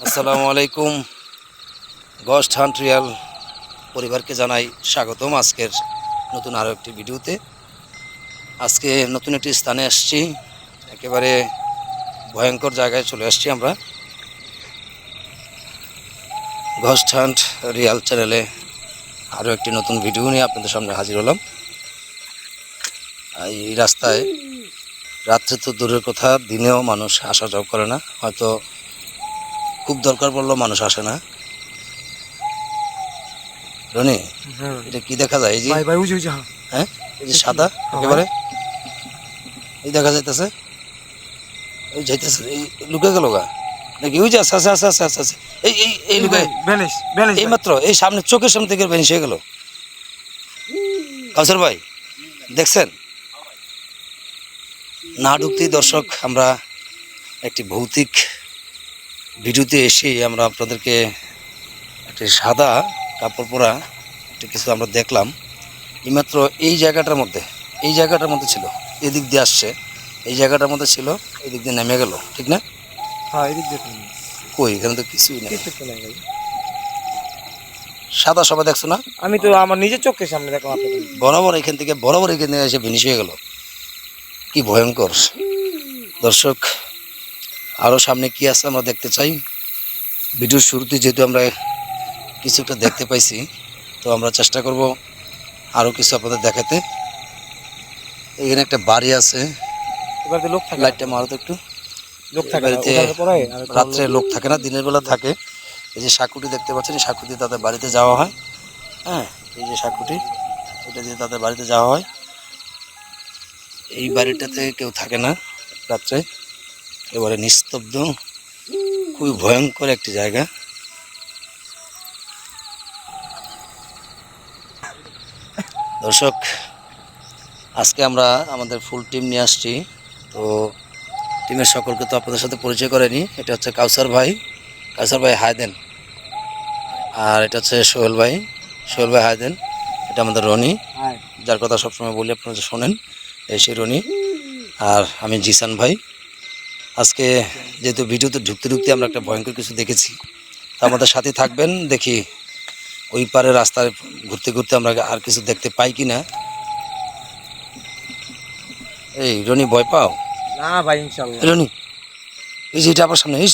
আসসালামু আলাইকুম। গস্ট hunt Real পরিবারকে জানাই স্বাগতম আজকের নতুন আরও একটি ভিডিওতে। আজকে নতুন একটি স্থানে আসছি, একেবারে ভয়ঙ্কর জায়গায় চলে আসছি আমরা। গস্ট হান্ট রিয়াল চ্যানেলে আরও একটি নতুন ভিডিও নিয়ে আপনাদের সামনে হাজির হলাম। এই রাস্তায় রাত্রে তো দূরের কথা, দিনেও মানুষ আসা যাওয়া করে না, হয়তো খুব দরকার পড়লেও মানুষ আসে না। রনি, এটা কি দেখা যায়? এই যে হ্যাঁ, এই যে সাদা একেবারে, এই দেখা যাইতেছে, ওই যাইতেছে, এই লুকে গেল গা নাকি? ওই যে আচ্ছা আচ্ছা আচ্ছা আচ্ছা আচ্ছা, এই এই এই লুকে এই মাত্র এই সামনে চোখের সামনে থেকে ভ্যানিশ হয়ে গেল। কাউসার ভাই দেখছেন? না ঢুকতেই দর্শক আমরা একটি ভৌতিক ভিডিওতে এসে আমরা আপনাদেরকে একটি সাদা কাপড় পরা একটা কিছু আমরা দেখলাম। এইমাত্র এই জায়গাটার মধ্যে ছিল, এদিক দিয়ে আসছে, এই জায়গাটার মধ্যে ছিল, এদিক দিয়ে নেমে গেল, ঠিক না? হ্যাঁ, এদিক দিয়ে কই, এখানে তো কিছুই নেই। সাদা সবাই দেখছো না? আমি তো আমার নিজের চোখের সামনে দেখলাম। বরাবর এখান থেকে এসে ভেনিশ হয়ে গেল। কি ভয়ঙ্কর! দর্শক, আরও সামনে কি আছে আমরা দেখতে চাই। ভিডিওর শুরুতে যেহেতু আমরা কিছু একটা দেখতে পাইছি, তো আমরা চেষ্টা করব আরও কিছু আপনাদের দেখাতে। এখানে একটা বাড়ি আছে, এবার তো লোক থাকে, লাইটটা মারো তো একটু। লোক থাকে বাড়িতে রাত্রে রাত্রে লোক থাকে না, দিনের বেলা থাকে। এই যে সাঁকুটি দেখতে পাচ্ছেন, এই সাঁকুটি তাদের বাড়িতে যাওয়া হয়। হ্যাঁ, এই যে সাঁকুটি, এটা দিয়ে তাদের বাড়িতে যাওয়া হয়। এই বাড়িটাতে কেউ থাকে না রাত্রে, এবারে নিস্তব্ধ, খুবই ভয়ঙ্কর একটি জায়গা। দর্শক, আজকে আমরা আমাদের ফুল টিম নিয়ে আসছি। তো টিমের সকলকে তো আপনাদের সাথে পরিচয় করেনি। এটা হচ্ছে কাউসার ভাই হাই দেন। আর এটা হচ্ছে সোহেল ভাই হাই দেন। এটা আমাদের রনি, যার কথা সবসময় বলি আপনারা যে শোনেন, এই সেই রনি। আর আমি জিসান ভাই। আজকে যেহেতু ভিডিওতে ঢুকতে আমরা একটা ভয়ঙ্কর কিছু দেখেছি, তো আমাদের সাথে থাকবেন। দেখি ওই পারে রাস্তায় ঘুরতে আমরা আর কিছু দেখতে পাই কি না। এই রনি, ভয় পাও না ভাই? ইনশাআল্লাহ। রনি, এই যে এটা আবার সামনে, এই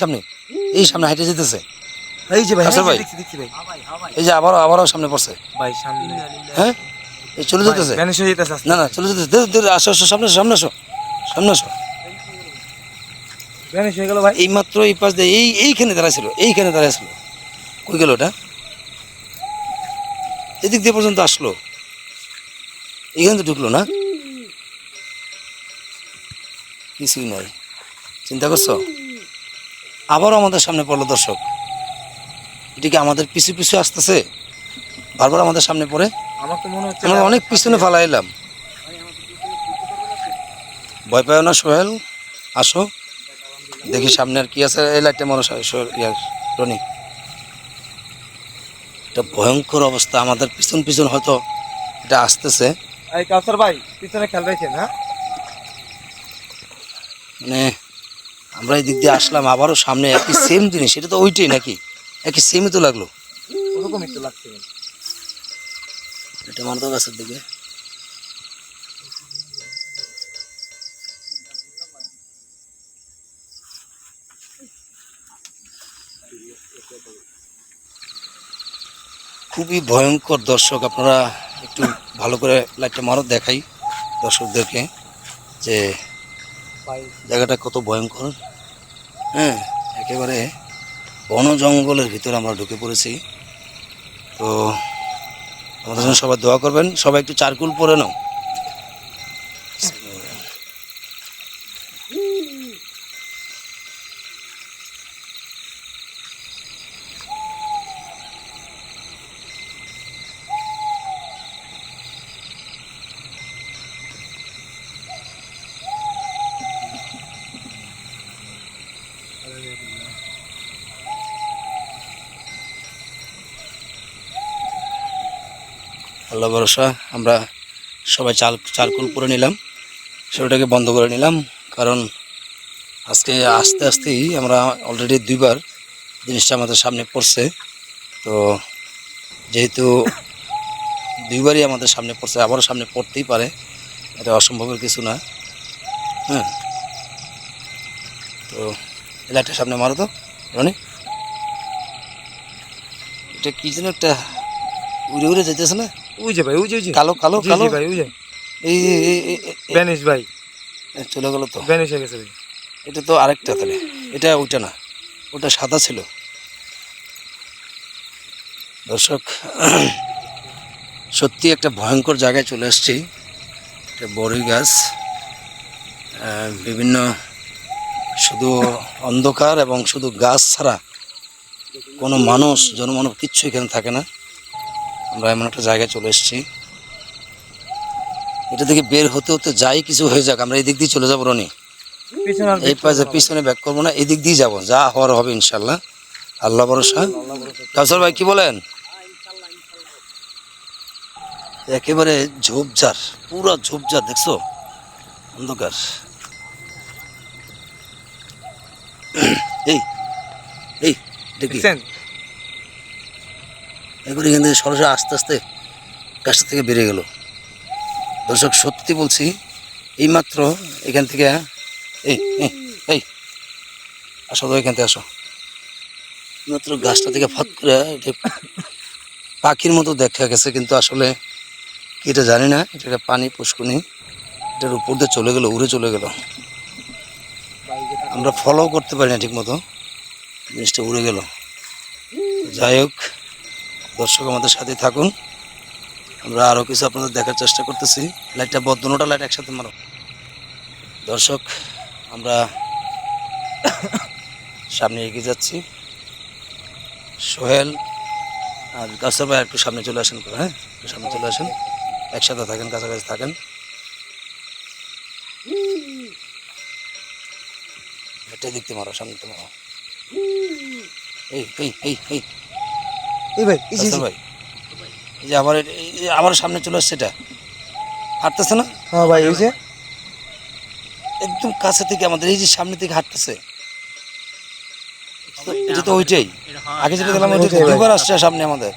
সামনে হাইটে যেতেছে। এই যে ভাই, কাউসার ভাই, দেখছি ভাই। এই যে আবারও সামনে পড়ছে। ভাই সামনে, হ্যাঁ, এই চলে যেতেছে। ভ্যানিশ হয়ে যেতেছে। না চলে যেতেছে। আসো সামনে আসো। ভ্যানিশ হয়ে গেল ভাই। এই মাত্র এই পাশ দিয়ে এইখানে দাঁড়াইছিল, কই গেল ওটা? এদিক দিয়ে পর্যন্ত আসলো, এখানে তো ঢুকলো না। কিছুই নয়, চিন্তা করছো? আবারও আমাদের সামনে পড়লো। দর্শক, এটা কি আমাদের পিছু আসতেছে? বারবার আমাদের সামনে পড়ে। আমার তো মনে হচ্ছে আমরা অনেক পিছনে ফালাইলাম। ভয় পাও না সোহেল, আসো দেখি সামনে আর কি আছে। এই লাইটটা মানুষ রনি, এটা ভয়ঙ্কর অবস্থা। আমাদের পিছন হয়তো এটা আসতেছে। এই কাউসার ভাই, পিছনে খেয়াল রাখেন। হ্যাঁ, মানে আমরা এই দিক দিয়ে আসলাম, আবারও সামনে একই সেম জিনিস। এটা তো ওইটাই নাকি? একই সেমই তো লাগলো। ওরকমই তো লাগছে। এটা মানতো গাছের দিকে। খুবই ভয়ঙ্কর। দর্শক, আপনারা একটু ভালো করে লাইটটা মারো, দেখাই দর্শকদেরকে যে জায়গাটা কত ভয়ঙ্কর। হ্যাঁ, একেবারে বন জঙ্গলের ভিতরে আমরা ঢুকে পড়েছি। তো আমাদের জন্য সবাই দোয়া করবেন। সবাই একটু চারকুল পরে নাও। আল্লাহ ভরসা, আমরা সবাই চারকুল পরে নিলাম, সেটাকে বন্ধ করে নিলাম। কারণ আজকে আস্তেই আমরা অলরেডি 2বার জিনিসটা আমাদের সামনে পড়ছে। তো যেহেতু দুইবারই আমাদের সামনে পড়ছে, আবারও সামনে পড়তেই পারে, এটা অসম্ভবের কিছু না। হ্যাঁ, তো লাইটটা সামনে মারো তো রনি। এটা কি যেন একটা উড়ে উড়ে যেতেছে না, ওই যে ভাই, ওই যে কালো কালো জি কালো। জি ভাই, ওই যে এই এই ভ্যানিশ ভাই, চলে গেল তো। ভ্যানিশ হয়ে গেছে ভাই। এটা তো আরেকটা, তাহলে এটা ওইটা না, ওটা সাদা ছিল। দর্শক, সত্যি একটা ভয়ঙ্কর জায়গায় চলে এসেছি। একটা বড়ই গাছ, বিভিন্ন শুধু অন্ধকার এবং শুধু গাছ ছাড়া কোনো মানুষ জনমানব কিচ্ছু এখানে থাকে না। আমরা এমন একটা জায়গায় চলে এসেছি, এটা থেকে বের হতে হতে যাই কিছু হয়ে যাক, আমরা এই দিক দিয়ে চলে যাবো রনি। পিছনে আর এই পাশে পিছনে ব্যাক করবো না, এই দিক দিয়ে যাবো, যা হওয়ার হবে ইনশাল্লাহ, আল্লাহ ভরসা। কাউসার ভাই কি বলেন? একেবারে ঝোপঝাড়, পুরো ঝোপঝাড়, দেখছো অন্ধকার। এই এই দেখি দেখছেন? এগুলো এখান থেকে সরাসরি আস্তে আস্তে গাছটা থেকে বেরিয়ে গেল। দর্শক সত্যি বলছি, এইমাত্র এখান থেকে এই এই এই আসো তো, এখান থেকে আসো। মাত্র গাছটা থেকে ফাঁক করে এটা পাখির মতো দেখা গেছে, কিন্তু আসলে কি এটা জানি না। এটা একটা পানি পুষ্কুনি, এটার উপর দিয়ে চলে গেল, উড়ে চলে গেল। আমরা ফলো করতে পারি না ঠিক মতো, জিনিসটা উড়ে গেল। যাই হোক, দর্শক আমাদের সাথে থাকুন, আমরা আরও কিছু আপনাদের দেখার চেষ্টা করতেছি। লাইটটা বদনোটা লাইট একসাথে মারো। দর্শক, আমরা সামনে এগিয়ে যাচ্ছি। সোহেল আর কাউসার ভাই একটু সামনে চলে আসেন, হ্যাঁ একটু সামনে চলে আসেন, একসাথে থাকেন, কাছাকাছি থাকেন। এটা দেখতে মারো, সামনে তো মারো। এই এই এই এই এই ভাই, এই যে কাউসার ভাই, এই যে আবার এই যে আবার সামনে চলে আসছে, এটা হাঁটতেছে না? হ্যাঁ ভাই, ওই যে একদম কাছে থেকে আমাদের এই যে সামনে থেকে হাঁটতেছে, এটা তো ওইটাই। আগে যেটা দেখলাম ওইটা ওইটাই ভাই। দুবার আসছে সামনে আমাদের।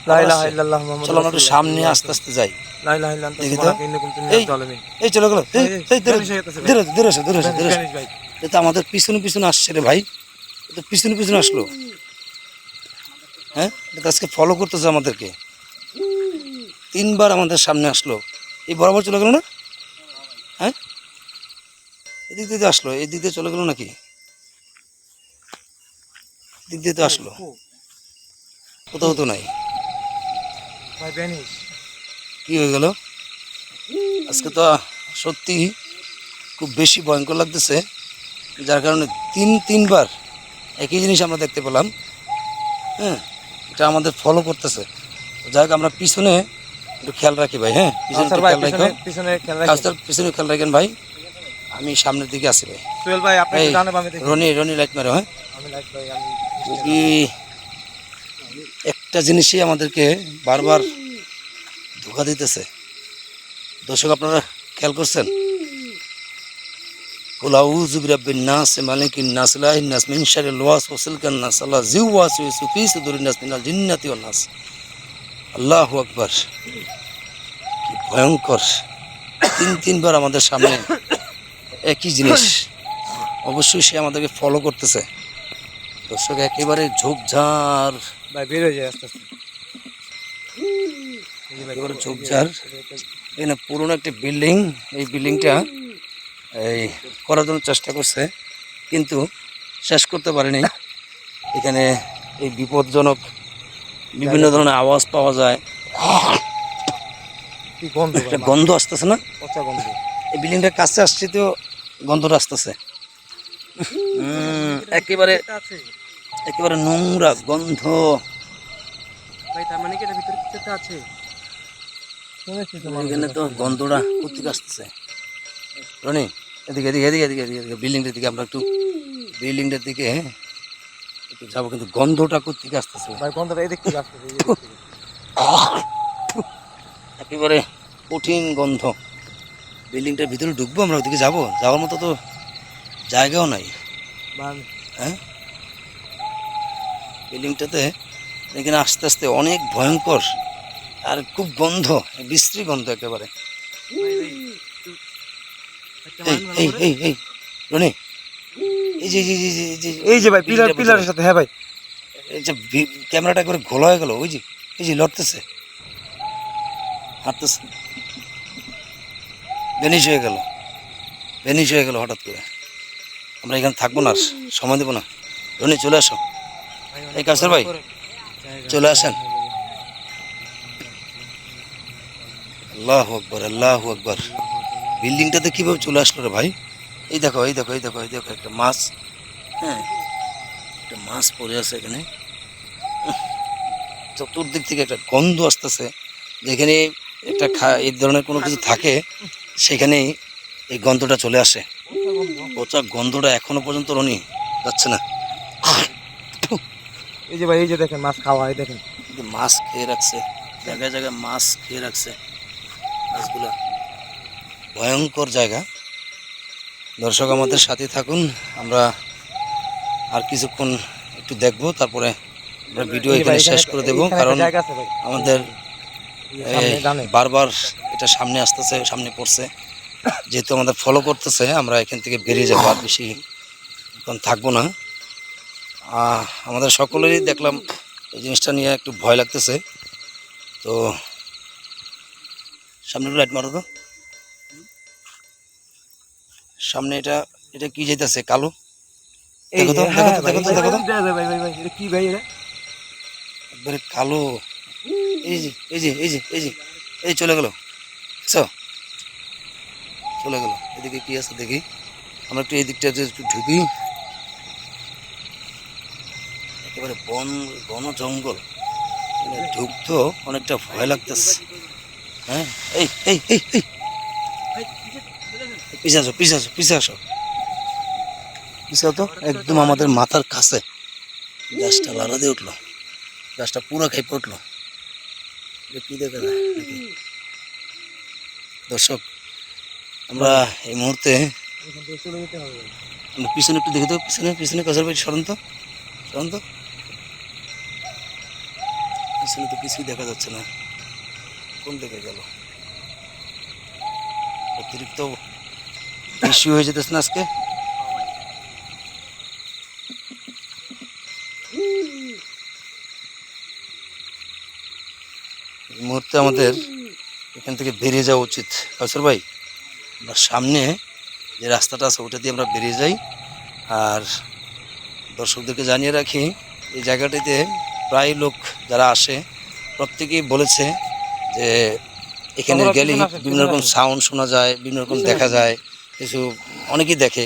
লা ইলাহা ইল্লাল্লাহ মুহাম্মাদুর চলো আমরা একটু সামনে আস্তে আস্তে যাই। লা ইলাহা ইল্লা আনতা দেখি তো। সুবহানাকা ইন্নী কুনতু মিনাজ জালিমিন। এই চলে গেল, এই এই দূরে ভ্যানিশ হয়ে গেছে ভাই। দূরে দূরে আসো, দূরে আসো, দূরে আসো। ভ্যানিশ ভাই। এটা আমাদের পিছনে পিছনে আসছে রে ভাই, এটা পিছনে পিছনে আসলো। হ্যাঁ, এটা আজকে ফলো করতেছে আমাদেরকে, 3বার আমাদের সামনে আসলো। এই বরাবর চলে গেল না? হ্যাঁ, এদিক দিয়ে তো আসলো, এই দিক দিয়ে চলে গেল নাকি? দিক দিয়ে তো আসলো, কোথাও তো নাই। ভাই ভ্যানিশ। কি হয়ে গেল আজকে? তো সত্যি খুব বেশি ভয়ঙ্কর লাগতেছে, যার কারণে তিনবার একই জিনিস আমরা দেখতে পেলাম। হ্যাঁ, এটা আমাদের ফলো করতেছে। যাই হোক, আমরা পিছনে একটু খেয়াল রাখি ভাই। হ্যাঁ, পিছনে কাউসার একটু ভাই, খেয়াল রাখো। পিছনে খেয়াল রাখেন। কাজটার পিছনে খেয়াল রাখেন ভাই, আমি সামনের দিকে আছি ভাই। সোহেল ভাই, আপনি এই একটু ডানে বামে দেখেন। রনি লাইট মারো। হ্যাঁ, আমি লাইট ভাই, আমি খুবই একটা জিনিসই আমাদেরকে বারবার ধোঁকা দিতেছে। দর্শক, আপনারা খেয়াল করছেন? কুল আউযু বিরাব্বিন নাস মালিকিন নাস ইলাহিন নাস মিন শারিল ওয়াসওয়াসিল নাস আল্লাযী ইউওয়াসওয়িসু ফী সুদুরিন নাস মিনাল জিন্নাতি ওয়ান নাস। আল্লাহু আকবার, কি ভয়ঙ্কর! তিনবার আমাদের সামনে একই জিনিস। অবশ্যই সে আমাদেরকে ফলো করতেছে। দর্শক, একেবারে ঝোপঝাড়, ভাই বের হয়ে যায় আস্তে আস্তে। এই যে ভাই, একেবারে ঝোপঝাড়। এখানে পুরনো একটা বিল্ডিং, এই বিল্ডিংটা এই করার জন্য চেষ্টা করছে, কিন্তু শেষ করতে পারেনি। এখানে এই বিপজ্জনক বিভিন্ন ধরনের আওয়াজ পাওয়া যায়, কি গন্ধ একটা ভাই, গন্ধ আসতেছে না? পচা গন্ধ। এই বিল্ডিংটার কাছে আসছে তো গন্ধটা আসতেছে। একেবারে আছে একেবারে নোংরা গন্ধ। ভাই, তার মানে কি এটা ভিতরে কিছু একটা আছে? শুনেছি তো এখানে তো গন্ধটা কোথেকে আসতেছে? রনি, এদিকে এদিকে এদিকে এদিকে এদিকে এদিকে বিল্ডিংটার দিকে আমরা একটু, বিল্ডিংটার দিকে একটু যাবো, কিন্তু গন্ধটা কোথেকে আসতেছে? ভাই গন্ধটা এদিক থেকে আসতেছে, এই দিক থেকে। একেবারে কঠিন গন্ধ। বিল্ডিংটার ভিতরে ঢুকবো আমরা, ওদিকে যাবো, যাওয়ার মতো তো জায়গাও নাই। ভাই, হ্যাঁ, বিল্ডিংটাতে এখানে আস্তে আস্তে অনেক ভয়ঙ্কর আর খুব গন্ধ, বিশ্রী গন্ধ একেবারে। ভাই ভাই একটু একটা এই মান ভালো এই করে। এই এই রনি, এই যে এই যে ভাই পিলার বিল্ডিংটার পিলারের ভিতরে, সাথে, হ্যাঁ ভাই। এই যে ক্যামেরাটা করে ঘোলা হয়ে গেল, ওই যে লড়তেছে, হাঁটতেছে, ভ্যানিশ হয়ে গেল, ভ্যানিশ হয়ে গেল হঠাৎ করে। আমরা এখানে থাকবো না আর, সময় দেবো না। রনি চলে আসো, ভাই এই অনেক কাউসার ভাই ভয়ঙ্কর জায়গা। চলে আসেন। আল্লাহু আকবার, আল্লাহু আকবার। বিল্ডিংটাতে কিভাবে চলে আসলো রে ভাই? এই দেখো এই দেখো এই দেখো এই দেখো একটা মাছ, হ্যাঁ একটা মাছ পড়ে আছে এখানে। চতুর্দিক থেকে একটা গন্ধ আসতেছে, যেখানে একটা এই ধরনের কোনো কিছু থাকে সেখানেই এই গন্ধটা চলে আসে। পচা গন্ধটা এখনো পর্যন্ত রনি যাচ্ছে না। এই যে ভাই, এই যে দেখেন মাছ খাওয়া, এই দেখেন। কিন্তু মাছ খেয়ে রাখছে, জায়গায় জায়গায় মাছ খেয়ে রাখছে মাছগুলা। ভয়ঙ্কর জায়গা। দর্শক আমাদের সাথে থাকুন, আমরা আর কিছুক্ষণ একটু দেখবো, তারপরে আমরা ভিডিও এই যে ভাই, এখানে শেষ করে দেবো, এখানে একটা কারণ জায়গা আছে ভাই। আমাদের সামনে ডানে। বারবার এটা সামনে আসতেছে, সামনে পড়ছে, যেহেতু আমাদের ফলো করতেছে আমরা এখান থেকে বেরিয়ে যাবো, আর বেশি এখন থাকবো না। আমাদের সকলেরই দেখলাম এই জিনিসটা নিয়ে একটু ভয় লাগতেছে। তো সামনে লাইট মারো তো, সামনে এটা এটা কি যেতেছে কালো, এই দেখো তো যে, দেখো হ্যাঁ তো ভাই, দেখো তো ভাই, দেখো তো, ভাই, ভাই, ভাই, ভাই, এটা কি ভাই এটা? একবারে কালো। এই যে এই যে এই যে এই যে এই চলে গেল, চলে গেল। এদিকে কি আছে দেখি, আমরা একটু এই দিকটা একটু ঢুকি। একেবারে বন জঙ্গল, মানে ঢুকতো অনেকটা ভয় লাগতেছে। হ্যাঁ এই এই এই এই ভাই, চলে যান। পিছে আসো পিছে আসো পিছে আসো, পিছে তো একদম আমাদের মাথার কাছে গাছটা লাড়া দিয়ে উঠলো, গাছটা পুরো খেপে উঠলো। এটা কি দেখা যায় নাকি দর্শক? আমরা এই মুহূর্তে এখান থেকে চলে যেতে হবে ভাই। আমরা পিছনে একটু দেখি তো, পিছনে পিছনে কাছের ভাই সরন্ত, সরন্ত, পিছনে তো কিছুই দেখা যাচ্ছে না, কোন দিকে গেল? অতিরিক্ত বেশি হয়ে যেতেছে না আজকে? এই মুহূর্তে আমাদের এখান থেকে বেরিয়ে যাওয়া উচিত কাউসার ভাই। আমরা সামনে যে রাস্তাটা আছে ওটা দিয়ে আমরা বেরিয়ে যাই। আর দর্শকদেরকে জানিয়ে রাখি, এই জায়গাটিতে প্রায় লোক যারা আসে প্রত্যেকেই বলেছে যে এখানে সকালে গেলেই পিছনে আসেন, বিভিন্ন পিছনে রকম আসেন। সাউন্ড শোনা যায়, বিভিন্ন রকম পিছনে দেখা আসেন। যায়, কিছু অনেকেই দেখে।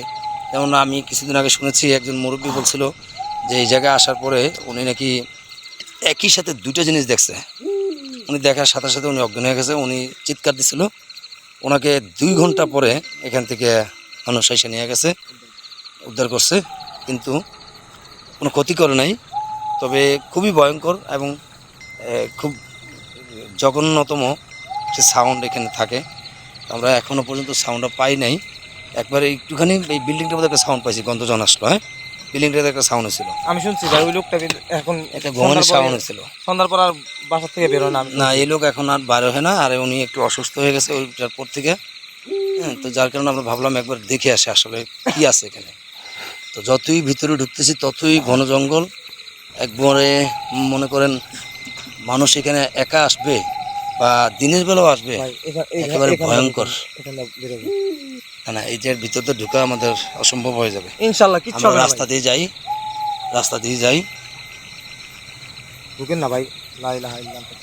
যেমন আমি কিছুদিন আগে শুনেছি একজন মুরব্বী বলছিল যে এই জায়গায় আসার পরে উনি নাকি একই সাথে দুটো জিনিস দেখছে। উনি দেখার সাথে সাথে উনি অজ্ঞান হয়ে গেছে, উনি চিৎকার দিছিল। ওনাকে 2 ঘন্টা পরে এখান থেকে মানুষ এসে নিয়ে গেছে, উদ্ধার করছে, কিন্তু কোনো ক্ষতি করে নাই। তবে খুবই ভয়ঙ্কর এবং খুব জঘন্যতম সে সাউন্ড এখানে থাকে। আমরা এখনও পর্যন্ত সাউন্ডটা পাই নাই। একবারে একটুখানি এই বিল্ডিংটার মধ্যে একটা সাউন্ড পাইছি, গন্ধ যখন আসলো। হ্যাঁ, বিল্ডিংটাতে একটা সাউন্ড হয়েছিল, আমি শুনছি ভাই, ওই লোকটা কিন্তু এখন একটা ঘুমানির সন্ধ্যার পরে, সাউন্ড হয়েছিল। সন্ধ্যার পর আর বাসা থেকে বেরোয় না, আমি না, শুনছি। এই লোক এখন আর বাইরে হয় না, আর উনি একটু অসুস্থ হয়ে গেছে ওইটার পর থেকে। হ্যাঁ, তো যার কারণে আমরা ভাবলাম একবার দেখে আসে আসলে কি আছে এখানে। তো যতই ভিতরে ঢুকতেছি ততই ঘন জঙ্গল, একবারে মনে করেন মানুষ এখানে একা আসবে বা দিনের বেলাও আসবে, ভাই একেবারে এখানটা ভয়ঙ্কর। এখানটা বেরোবে। না এই যে ভিতরতে ঢুকা আমাদের অসম্ভব হয়ে যাবে। ইনশাল্লাহ কিচ্ছু আমরা হবে না রাস্তা ভাই। দিয়ে যাই, রাস্তা দিয়ে যাই। ঢুকেন না ভাই। লা ইলাহা ইল্লাল্লাহ।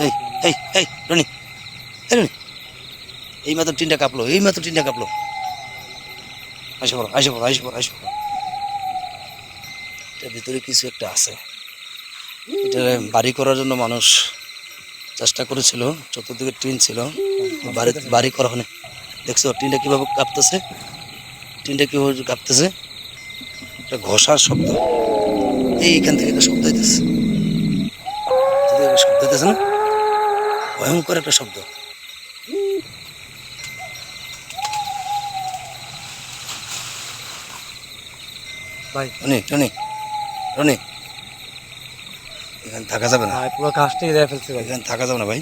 এই এই এই রনি, এই রনি, এই মাত্র টিনটা কাঁপলো, এই মাত্র টিনটা কাঁপলো। আসে পড়ো আসে পড়ো আসে পড়ো আসে পড়ো। এটার ভিতরে কিছু একটা আছে। এটা বাড়ি করার জন্য মানুষ চেষ্টা করেছিল, চতুর্দিকে টিন ছিল, বাড়ি বাড়ি করা হয়নি। দেখছো টিনটা কীভাবে কাঁপতেছে, টিনটা কীভাবে কাঁপতেছে, একটা ঘষার শব্দ। এইখান থেকে একটা শব্দ হইতেছে, শব্দ হইতেছে না, ভয়ঙ্কর একটা শব্দ। ভাই রনি রনি রনি এখানে থাকা যাবে না, ভাই পুরো ঘাসটাই দিয়ে ফেলছে ভাই। এখানে থাকা যাবে না ভাই,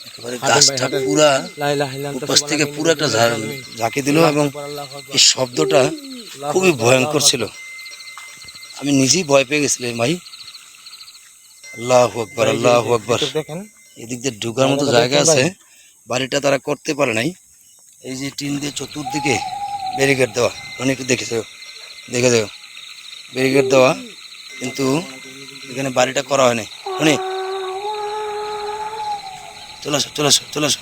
একেবারে হাঁটেন ভাই, গাছটা হাঁটেন। পুরা লা ইলাহা ইল্লাল্লাহ উপাস থেকে সুবহানাকা পুরো একটা ইন্নী কুনতু মিনাজ ঝাঁকি দিল এবং জালিমিন। আল্লাহু আকবার, এই শব্দটা আল্লাহু খুবই আকবার, ভয়ঙ্কর আল্লাহু ছিল। আকবার। আমি নিজেই ভয় পেয়ে গেছিলাম ভাই। আল্লাহু আকবার, ভাই, এই যে আল্লাহু আকবার। ভিতর দেখেন এদিক দিয়ে ঢুকার মতো জায়গাটা জায়গা দেখছেন আছে, ভাই? বাড়িটা তারা করতে পারে নাই। এই যে টিন দিয়ে চতুর্দিকে ব্যারিকেড দেওয়া, মানে একটু দেখে যাও ব্যারিকেড দেওয়া, কিন্তু এখানে বাড়িটা করা হয় নাই। মানে চলে আসো চলে আসো চলে আসো।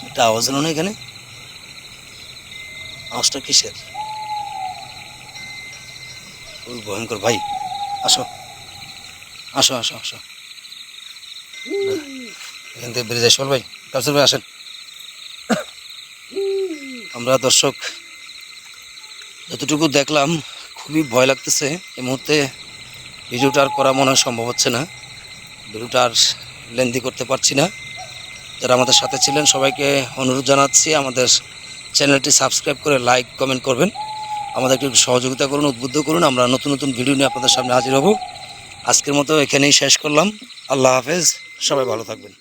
একটা আওয়াজ হলো না এখানে, আওয়াজটা কিসের? খুব ভয়ঙ্কর ভাই। আসো আসো আসো আসো, এখান থেকে বেরিয়ে যাই। শোল ভাই, কাউসার ভাই আসেন। আমরা দর্শক যতটুকু দেখলাম খুবই ভয় লাগতেছে এই মুহূর্তে। ভিডিওটা আর করা মনে হয় সম্ভব হচ্ছে না, ভিডিওটা আর লেন্দি করতে পারছি না। যারা আমাদের সাথে ছিলেন সবাইকে অনুরোধ জানাচ্ছি আমাদের চ্যানেলটি সাবস্ক্রাইব করে লাইক কমেন্ট করবেন, আমাদেরকে একটু সহযোগিতা করুন, উদ্বুদ্ধ করুন। আমরা নতুন নতুন ভিডিও নিয়ে আপনাদের সামনে হাজির হব। আজকের মতো এখানেই শেষ করলাম। আল্লাহ হাফেজ, সবাই ভালো থাকবেন।